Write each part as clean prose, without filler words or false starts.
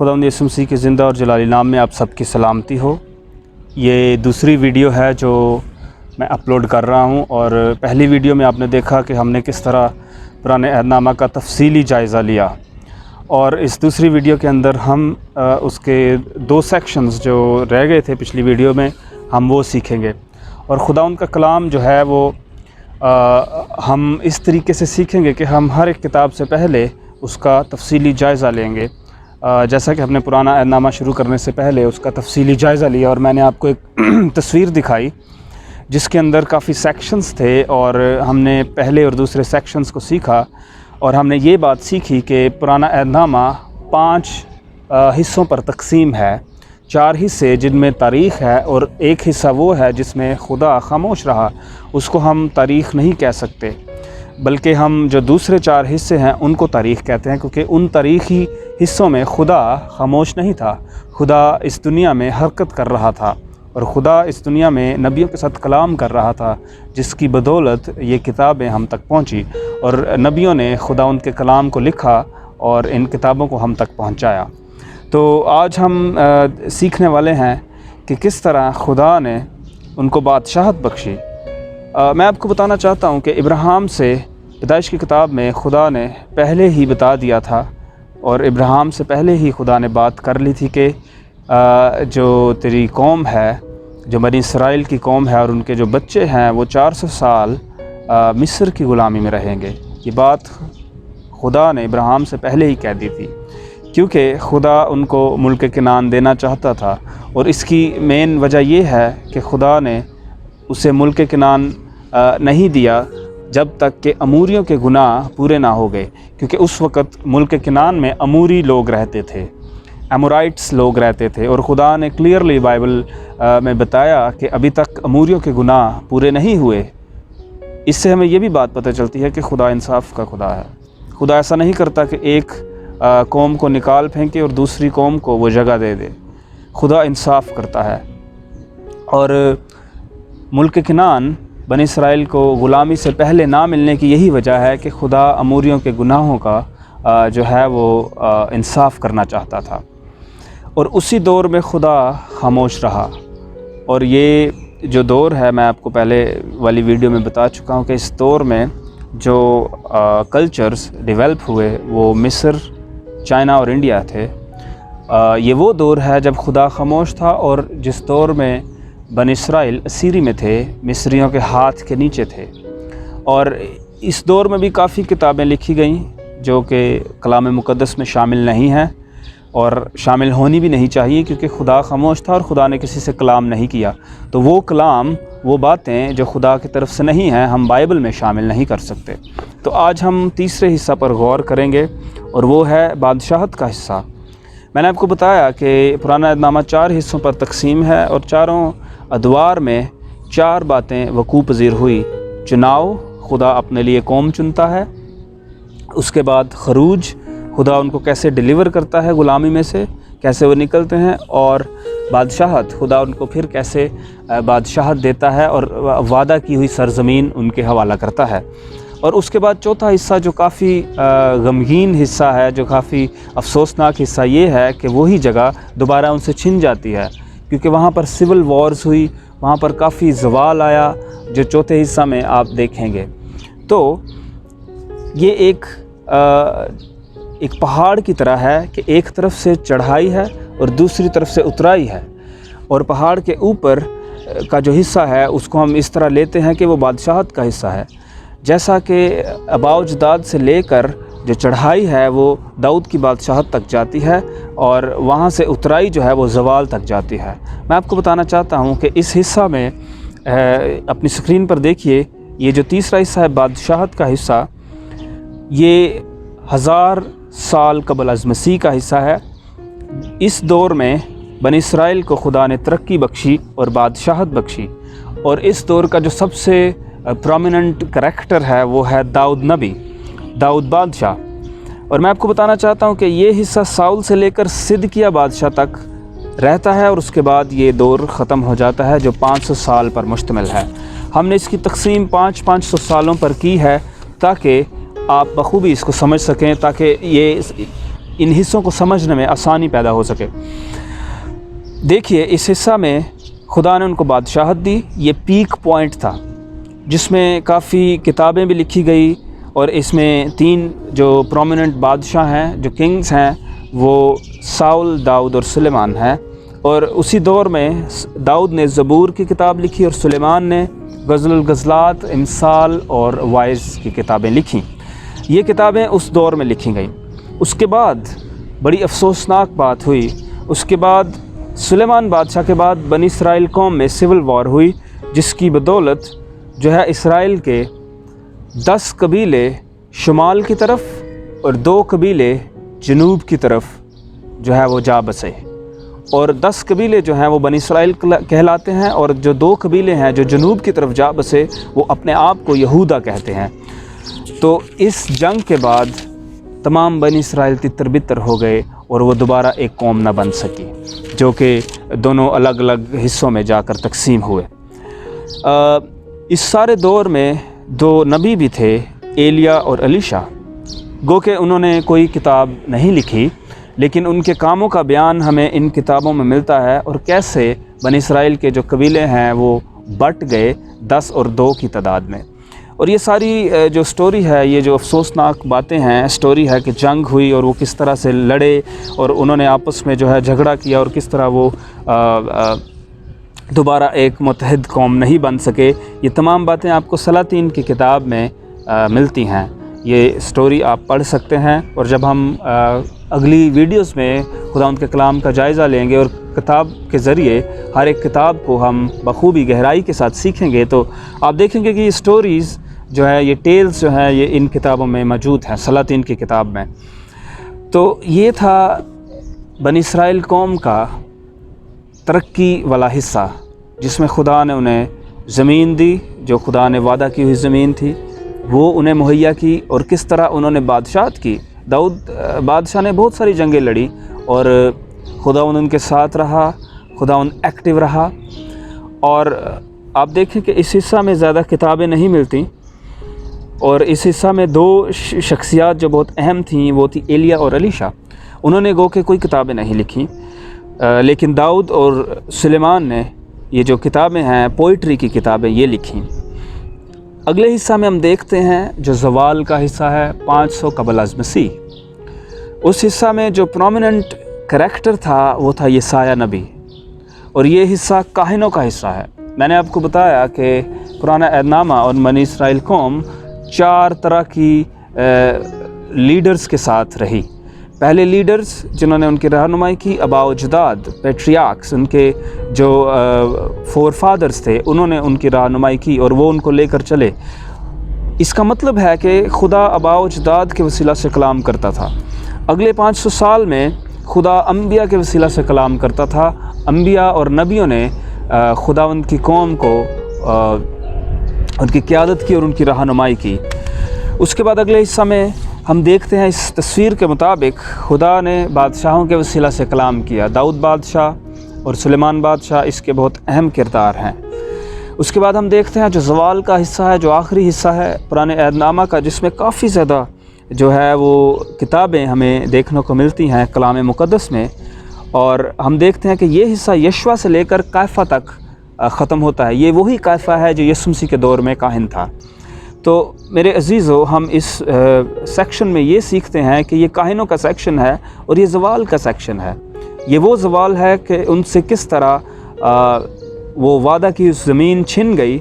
خداوند یسوع مسیح کے زندہ اور جلالی نام میں آپ سب کی سلامتی ہو۔ یہ دوسری ویڈیو ہے جو میں اپلوڈ کر رہا ہوں، اور پہلی ویڈیو میں آپ نے دیکھا کہ ہم نے کس طرح پرانے عہد نامہ کا تفصیلی جائزہ لیا، اور اس دوسری ویڈیو کے اندر ہم اس کے دو سیکشنز جو رہ گئے تھے پچھلی ویڈیو میں ہم وہ سیکھیں گے۔ اور خداوند کا کلام جو ہے وہ ہم اس طریقے سے سیکھیں گے کہ ہم ہر ایک کتاب سے پہلے اس کا تفصیلی جائزہ لیں گے، جیسا کہ ہم نے پرانا عہد نامہ شروع کرنے سے پہلے اس کا تفصیلی جائزہ لیا، اور میں نے آپ کو ایک تصویر دکھائی جس کے اندر کافی سیکشنز تھے، اور ہم نے پہلے اور دوسرے سیکشنز کو سیکھا، اور ہم نے یہ بات سیکھی کہ پرانا عہد نامہ 5 حصوں پر تقسیم ہے، 4 حصے جن میں تاریخ ہے، اور ایک حصہ وہ ہے جس میں خدا خاموش رہا، اس کو ہم تاریخ نہیں کہہ سکتے، بلکہ ہم جو دوسرے 4 حصے ہیں ان کو تاریخ کہتے ہیں، کیونکہ ان تاریخی حصوں میں خدا خاموش نہیں تھا، خدا اس دنیا میں حرکت کر رہا تھا، اور خدا اس دنیا میں نبیوں کے ساتھ کلام کر رہا تھا، جس کی بدولت یہ کتابیں ہم تک پہنچی، اور نبیوں نے خدا ان کے کلام کو لکھا اور ان کتابوں کو ہم تک پہنچایا۔ تو آج ہم سیکھنے والے ہیں کہ کس طرح خدا نے ان کو بادشاہت بخشی۔ میں آپ کو بتانا چاہتا ہوں کہ ابراہیم سے پیدائش کی کتاب میں خدا نے پہلے ہی بتا دیا تھا، اور ابراہیم سے پہلے ہی خدا نے بات کر لی تھی کہ جو تیری قوم ہے، جو بنی اسرائیل کی قوم ہے، اور ان کے جو بچے ہیں وہ 400 سال مصر کی غلامی میں رہیں گے۔ یہ بات خدا نے ابراہیم سے پہلے ہی کہہ دی تھی، کیونکہ خدا ان کو ملک کنعان دینا چاہتا تھا، اور اس کی مین وجہ یہ ہے کہ خدا نے اسے ملک کنعان نہیں دیا جب تک کہ اموریوں کے گناہ پورے نہ ہو گئے، کیونکہ اس وقت ملک کنعان میں اموری لوگ رہتے تھے، ایمورائٹس لوگ رہتے تھے، اور خدا نے کلیئرلی بائبل میں بتایا کہ ابھی تک اموریوں کے گناہ پورے نہیں ہوئے۔ اس سے ہمیں یہ بھی بات پتہ چلتی ہے کہ خدا انصاف کا خدا ہے۔ خدا ایسا نہیں کرتا کہ ایک قوم کو نکال پھینکے اور دوسری قوم کو وہ جگہ دے دے۔ خدا انصاف کرتا ہے، اور ملک کنعان بنی اسرائیل کو غلامی سے پہلے نہ ملنے کی یہی وجہ ہے کہ خدا اموریوں کے گناہوں کا جو ہے وہ انصاف کرنا چاہتا تھا، اور اسی دور میں خدا خاموش رہا۔ اور یہ جو دور ہے، میں آپ کو پہلے والی ویڈیو میں بتا چکا ہوں کہ اس دور میں جو کلچرز ڈیولپ ہوئے وہ مصر، چائنا اور انڈیا تھے۔ یہ وہ دور ہے جب خدا خاموش تھا، اور جس دور میں بنی اسرائیل اسیری میں تھے، مصریوں کے ہاتھ کے نیچے تھے۔ اور اس دور میں بھی کافی کتابیں لکھی گئیں جو کہ کلام مقدس میں شامل نہیں ہیں، اور شامل ہونی بھی نہیں چاہیے، کیونکہ خدا خاموش تھا اور خدا نے کسی سے کلام نہیں کیا، تو وہ کلام، وہ باتیں جو خدا کی طرف سے نہیں ہیں، ہم بائبل میں شامل نہیں کر سکتے۔ تو آج ہم تیسرے حصہ پر غور کریں گے، اور وہ ہے بادشاہت کا حصہ۔ میں نے آپ کو بتایا کہ پرانا عہد نامہ 4 حصوں پر تقسیم ہے، اور چاروں ادوار میں 4 باتیں وقوع پذیر ہوئی۔ چناؤ، خدا اپنے لیے قوم چنتا ہے، اس کے بعد خروج، خدا ان کو کیسے ڈیلیور کرتا ہے غلامی میں سے، کیسے وہ نکلتے ہیں، اور بادشاہت، خدا ان کو پھر کیسے بادشاہت دیتا ہے اور وعدہ کی ہوئی سرزمین ان کے حوالہ کرتا ہے۔ اور اس کے بعد چوتھا حصہ جو کافی غمگین حصہ ہے، جو کافی افسوسناک حصہ، یہ ہے کہ وہی جگہ دوبارہ ان سے چھن جاتی ہے، کیونکہ وہاں پر سول وارز ہوئی، وہاں پر کافی زوال آیا، جو چوتھے حصہ میں آپ دیکھیں گے۔ تو یہ ایک پہاڑ کی طرح ہے کہ ایک طرف سے چڑھائی ہے اور دوسری طرف سے اترائی ہے، اور پہاڑ کے اوپر کا جو حصہ ہے اس کو ہم اس طرح لیتے ہیں کہ وہ بادشاہت کا حصہ ہے، جیسا کہ آباء اجداد سے لے کر جو چڑھائی ہے وہ داؤد کی بادشاہت تک جاتی ہے، اور وہاں سے اترائی جو ہے وہ زوال تک جاتی ہے۔ میں آپ کو بتانا چاہتا ہوں کہ اس حصہ میں اپنی سکرین پر دیکھیے، یہ جو تیسرا حصہ ہے بادشاہت کا حصہ، یہ 1000 سال قبل از مسیح کا حصہ ہے۔ اس دور میں بنی اسرائیل کو خدا نے ترقی بخشی اور بادشاہت بخشی، اور اس دور کا جو سب سے پرومیننٹ کریکٹر ہے وہ ہے داؤد نبی، داؤد بادشاہ۔ اور میں آپ کو بتانا چاہتا ہوں کہ یہ حصہ ساؤل سے لے کر صدقیہ بادشاہ تک رہتا ہے، اور اس کے بعد یہ دور ختم ہو جاتا ہے جو 500 سال پر مشتمل ہے۔ ہم نے اس کی تقسیم 500 سالوں پر کی ہے تاکہ آپ بخوبی اس کو سمجھ سکیں، تاکہ یہ ان حصوں کو سمجھنے میں آسانی پیدا ہو سکے۔ دیکھیے اس حصہ میں خدا نے ان کو بادشاہت دی، یہ پیک پوائنٹ تھا جس میں کافی کتابیں بھی لکھی گئی، اور اس میں 3 جو پرومیننٹ بادشاہ ہیں، جو کنگز ہیں، وہ ساؤل، داؤد اور سلیمان ہیں۔ اور اسی دور میں داؤد نے زبور کی کتاب لکھی اور سلیمان نے غزل الغزلات، امثال اور وائز کی کتابیں لکھیں۔ یہ کتابیں اس دور میں لکھی گئیں۔ اس کے بعد بڑی افسوسناک بات ہوئی، اس کے بعد سلیمان بادشاہ کے بعد بنی اسرائیل قوم میں سول وار ہوئی، جس کی بدولت جو ہے اسرائیل کے 10 قبیلے شمال کی طرف اور 2 قبیلے جنوب کی طرف جو ہے وہ جا بسے، اور 10 قبیلے جو ہیں وہ بنی اسرائیل کہلاتے ہیں، اور جو 2 قبیلے ہیں جو جنوب کی طرف جا بسے وہ اپنے آپ کو یہودا کہتے ہیں۔ تو اس جنگ کے بعد تمام بنی اسرائیل تتر بتر ہو گئے اور وہ دوبارہ ایک قوم نہ بن سکی، جو کہ دونوں الگ الگ حصوں میں جا کر تقسیم ہوئے۔ اس سارے دور میں 2 نبی بھی تھے، ایلیا اور الیشا، گو کہ انہوں نے کوئی کتاب نہیں لکھی، لیکن ان کے کاموں کا بیان ہمیں ان کتابوں میں ملتا ہے، اور کیسے بنی اسرائیل کے جو قبیلے ہیں وہ بٹ گئے 10 اور 2 کی تعداد میں۔ اور یہ ساری جو سٹوری ہے، یہ جو افسوسناک باتیں ہیں، سٹوری ہے کہ جنگ ہوئی اور وہ کس طرح سے لڑے اور انہوں نے آپس میں جو ہے جھگڑا کیا، اور کس طرح وہ دوبارہ ایک متحد قوم نہیں بن سکے۔ یہ تمام باتیں آپ کو سلاطین کی کتاب میں ملتی ہیں، یہ سٹوری آپ پڑھ سکتے ہیں۔ اور جب ہم اگلی ویڈیوز میں خدا ان کے کلام کا جائزہ لیں گے اور کتاب کے ذریعے ہر ایک کتاب کو ہم بخوبی گہرائی کے ساتھ سیکھیں گے، تو آپ دیکھیں گے کہ یہ سٹوریز جو ہے، یہ ٹیلز جو ہیں، یہ ان کتابوں میں موجود ہیں، سلاطین کی کتاب میں۔ تو یہ تھا بنی اسرائیل قوم کا ترقی والا حصہ، جس میں خدا نے انہیں زمین دی، جو خدا نے وعدہ کی ہوئی زمین تھی وہ انہیں مہیا کی، اور کس طرح انہوں نے بادشاہت کی۔ داؤد بادشاہ نے بہت ساری جنگیں لڑی اور خداوند ان کے ساتھ رہا، خداوند ایکٹیو رہا۔ اور آپ دیکھیں کہ اس حصہ میں زیادہ کتابیں نہیں ملتی، اور اس حصہ میں 2 شخصیات جو بہت اہم تھیں وہ تھی ایلیا اور الیشا۔ انہوں نے گو کہ کوئی کتابیں نہیں لکھیں، لیکن داؤد اور سلیمان نے یہ جو کتابیں ہیں، پوئٹری کی کتابیں، یہ لکھیں۔ اگلے حصہ میں ہم دیکھتے ہیں جو زوال کا حصہ ہے، 500 قبل از مسیح۔ اس حصہ میں جو پرومیننٹ کریکٹر تھا وہ تھا یسایہ نبی، اور یہ حصہ کاہنوں کا حصہ ہے۔ میں نے آپ کو بتایا کہ پرانا عہد نامہ اور بنی اسرائیل قوم 4 طرح کی لیڈرز کے ساتھ رہی۔ پہلے لیڈرز جنہوں نے ان کی رہنمائی کی، آباء و اجداد، پیٹریارکس، ان کے جو فور فادرز تھے، انہوں نے ان کی رہنمائی کی اور وہ ان کو لے کر چلے۔ اس کا مطلب ہے کہ خدا آباء و اجداد کے وسیلہ سے کلام کرتا تھا۔ اگلے 500 سال میں خدا انبیاء کے وسیلہ سے کلام کرتا تھا۔ انبیاء اور نبیوں نے خداوند کی قوم کو ان کی قیادت کی اور ان کی رہنمائی کی۔ اس کے بعد اگلے حصہ میں ہم دیکھتے ہیں اس تصویر کے مطابق خدا نے بادشاہوں کے وسیلہ سے کلام کیا۔ داؤد بادشاہ اور سلیمان بادشاہ اس کے بہت اہم کردار ہیں۔ اس کے بعد ہم دیکھتے ہیں جو زوال کا حصہ ہے، جو آخری حصہ ہے پرانے عہد نامہ کا، جس میں کافی زیادہ جو ہے وہ کتابیں ہمیں دیکھنے کو ملتی ہیں کلام مقدس میں، اور ہم دیکھتے ہیں کہ یہ حصہ یشوع سے لے کر کیفہ تک ختم ہوتا ہے۔ یہ وہی کیفہ ہے جو یسوع مسیح کے دور میں کاہن تھا۔ تو میرے عزیزو، ہم اس سیکشن میں یہ سیکھتے ہیں کہ یہ کاہنوں کا سیکشن ہے اور یہ زوال کا سیکشن ہے۔ یہ وہ زوال ہے کہ ان سے کس طرح وہ وعدہ کی زمین چھن گئی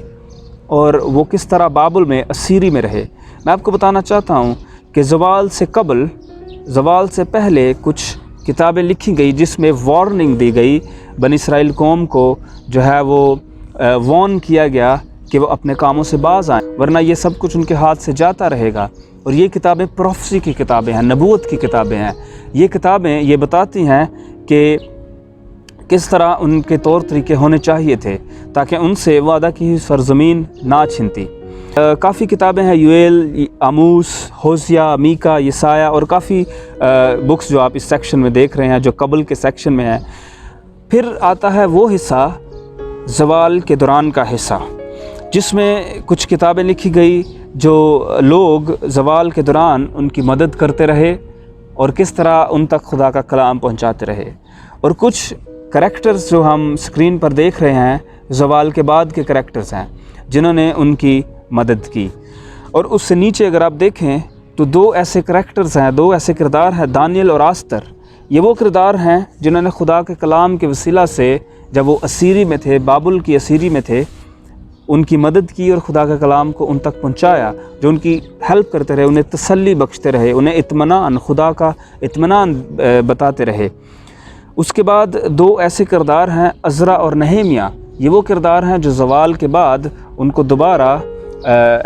اور وہ کس طرح بابل میں اسیری میں رہے۔ میں آپ کو بتانا چاہتا ہوں کہ زوال سے قبل، زوال سے پہلے کچھ کتابیں لکھی گئی جس میں وارننگ دی گئی بنی اسرائیل قوم کو، جو ہے وہ وارن کیا گیا کہ وہ اپنے کاموں سے باز آئیں، ورنہ یہ سب کچھ ان کے ہاتھ سے جاتا رہے گا۔ اور یہ کتابیں پروفیسی کی کتابیں ہیں، نبوت کی کتابیں ہیں۔ یہ کتابیں یہ بتاتی ہیں کہ کس طرح ان کے طور طریقے ہونے چاہیے تھے تاکہ ان سے وعدہ کی سرزمین نہ چھنتی۔ کافی کتابیں ہیں، یوئیل، آموس، ہوسیہ، میکا، یسایہ، اور کافی بکس جو آپ اس سیکشن میں دیکھ رہے ہیں جو قبل کے سیکشن میں ہیں۔ پھر آتا ہے وہ حصہ زوال کے دوران کا حصہ، جس میں کچھ کتابیں لکھی گئی جو لوگ زوال کے دوران ان کی مدد کرتے رہے اور کس طرح ان تک خدا کا کلام پہنچاتے رہے۔ اور کچھ کریکٹرز جو ہم سکرین پر دیکھ رہے ہیں زوال کے بعد کے کریکٹرز ہیں جنہوں نے ان کی مدد کی۔ اور اس سے نیچے اگر آپ دیکھیں تو دو ایسے کریکٹرز ہیں، دو ایسے کردار ہیں، دانیل اور آستر۔ یہ وہ کردار ہیں جنہوں نے خدا کے کلام کے وسیلہ سے جب وہ اسیری میں تھے، بابل کی اسیری میں تھے، ان کی مدد کی اور خدا کا کلام کو ان تک پہنچایا، جو ان کی ہیلپ کرتے رہے، انہیں تسلی بخشتے رہے، انہیں اطمینان، خدا کا اطمینان بتاتے رہے۔ اس کے بعد دو ایسے کردار ہیں عزرا اور نہیمیہ۔ یہ وہ کردار ہیں جو زوال کے بعد ان کو دوبارہ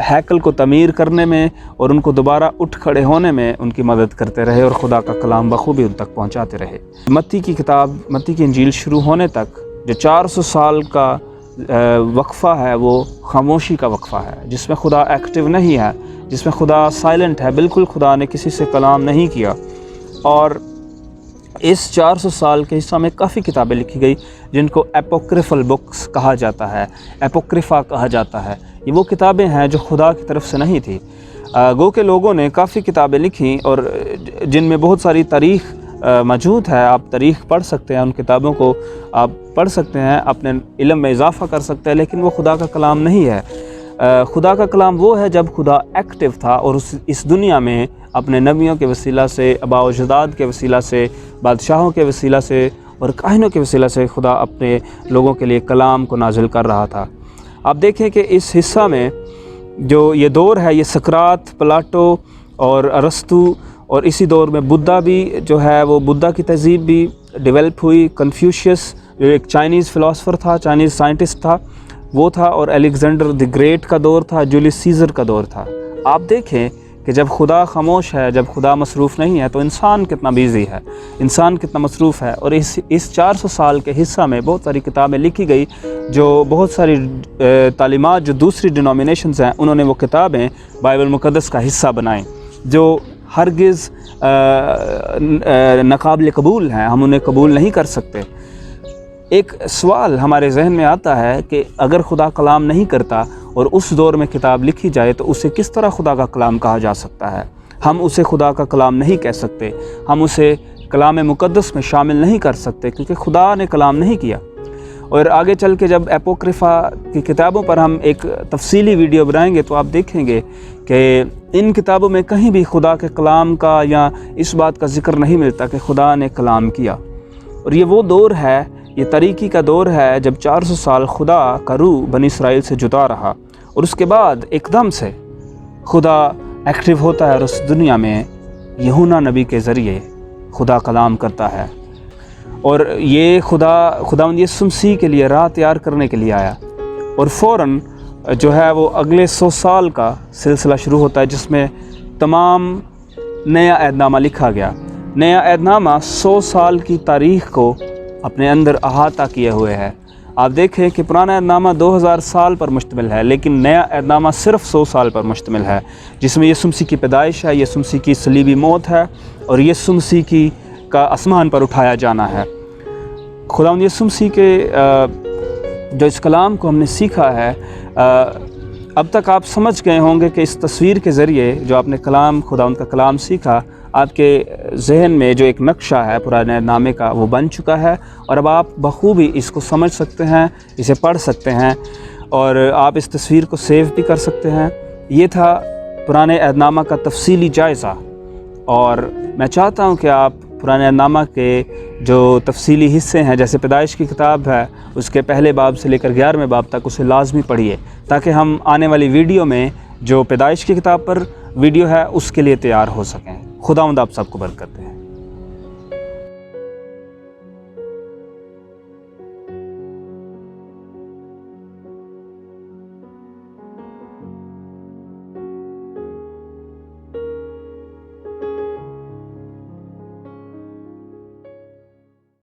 ہیکل کو تعمیر کرنے میں اور ان کو دوبارہ اٹھ کھڑے ہونے میں ان کی مدد کرتے رہے اور خدا کا کلام بخوبی ان تک پہنچاتے رہے۔ متی کی کتاب، متی کی انجیل شروع ہونے تک جو 400 سال کا وقفہ ہے وہ خاموشی کا وقفہ ہے، جس میں خدا ایکٹیو نہیں ہے، جس میں خدا سائلنٹ ہے، بالکل خدا نے کسی سے کلام نہیں کیا۔ اور اس 400 سال کے حصہ میں کافی کتابیں لکھی گئی جن کو اپوکریفل بکس کہا جاتا ہے، اپوکریفا کہا جاتا ہے۔ یہ وہ کتابیں ہیں جو خدا کی طرف سے نہیں تھی۔ گو کہ لوگوں نے کافی کتابیں لکھیں اور جن میں بہت ساری تاریخ موجود ہے، آپ تاریخ پڑھ سکتے ہیں، ان کتابوں کو آپ پڑھ سکتے ہیں، اپنے علم میں اضافہ کر سکتے ہیں، لیکن وہ خدا کا کلام نہیں ہے۔ خدا کا کلام وہ ہے جب خدا ایکٹیو تھا اور اس دنیا میں اپنے نبیوں کے وسیلہ سے، آباء و اجداد کے وسیلہ سے، بادشاہوں کے وسیلہ سے اور کاہنوں کے وسیلہ سے خدا اپنے لوگوں کے لیے کلام کو نازل کر رہا تھا۔ آپ دیکھیں کہ اس حصہ میں جو یہ دور ہے، یہ سقراط، پلاٹو اور ارسطو، اور اسی دور میں بدھا بھی جو ہے وہ بدھا کی تہذیب بھی ڈیولپ ہوئی۔ کنفیوشیس جو ایک چائنیز فلاسفر تھا، چائنیز سائنٹسٹ تھا، وہ تھا، اور الیگزینڈر دی گریٹ کا دور تھا، جولیس سیزر کا دور تھا۔ آپ دیکھیں کہ جب خدا خاموش ہے، جب خدا مصروف نہیں ہے، تو انسان کتنا بیزی ہے، انسان کتنا مصروف ہے۔ اور اس 400 سال کے حصہ میں بہت ساری کتابیں لکھی گئی، جو بہت ساری تعلیمات جو دوسری ڈینومینیشنز ہیں انہوں نے وہ کتابیں بائبل مقدس کا حصہ بنائیں، جو ہرگز ناقابل قبول ہیں، ہم انہیں قبول نہیں کر سکتے۔ ایک سوال ہمارے ذہن میں آتا ہے کہ اگر خدا کلام نہیں کرتا اور اس دور میں کتاب لکھی جائے تو اسے کس طرح خدا کا کلام کہا جا سکتا ہے؟ ہم اسے خدا کا کلام نہیں کہہ سکتے، ہم اسے کلام مقدس میں شامل نہیں کر سکتے، کیونکہ خدا نے کلام نہیں کیا۔ اور آگے چل کے جب اپوکریفا کی کتابوں پر ہم ایک تفصیلی ویڈیو بنائیں گے تو آپ دیکھیں گے کہ ان کتابوں میں کہیں بھی خدا کے کلام کا یا اس بات کا ذکر نہیں ملتا کہ خدا نے کلام کیا۔ اور یہ وہ دور ہے، یہ تاریکی کا دور ہے جب 400 سال خدا کا روح بنی اسرائیل سے جدا رہا، اور اس کے بعد ایک دم سے خدا ایکٹیو ہوتا ہے اور اس دنیا میں یوحنا نبی کے ذریعے خدا کلام کرتا ہے۔ اور یہ خداوند یسوع مسیح کے لیے راہ تیار کرنے کے لیے آیا، اور فوراً جو ہے وہ اگلے 100 سال کا سلسلہ شروع ہوتا ہے جس میں تمام نیا عہد نامہ لکھا گیا۔ نیا عہد نامہ 100 سال کی تاریخ کو اپنے اندر احاطہ کیے ہوئے ہے۔ آپ دیکھیں کہ پرانا عہد نامہ 2000 سال پر مشتمل ہے، لیکن نیا عہد نامہ صرف 100 سال پر مشتمل ہے، جس میں یسوع مسیح کی پیدائش ہے، یسوع مسیح کی صلیبی موت ہے اور یسوع مسیح کی کا آسمان پر اٹھایا جانا ہے۔ خداوند یسوع مسیح کے جو اس کلام کو ہم نے سیکھا ہے، اب تک آپ سمجھ گئے ہوں گے کہ اس تصویر کے ذریعے جو آپ نے خداوند کا کلام سیکھا، آپ کے ذہن میں جو ایک نقشہ ہے پرانے نامے کا وہ بن چکا ہے، اور اب آپ بخوبی اس کو سمجھ سکتے ہیں، اسے پڑھ سکتے ہیں، اور آپ اس تصویر کو سیو بھی کر سکتے ہیں۔ یہ تھا پرانے عہد نامہ کا تفصیلی جائزہ، اور میں چاہتا ہوں کہ آپ پرانے عہد نامہ کے جو تفصیلی حصے ہیں، جیسے پیدائش کی کتاب ہے، اس کے پہلے باب سے لے کر 11ویں باب تک اسے لازمی پڑھیے، تاکہ ہم آنے والی ویڈیو میں جو پیدائش کی کتاب پر ویڈیو ہے اس کے لیے تیار ہو سکیں۔ خداوند آپ سب کو برکت دے۔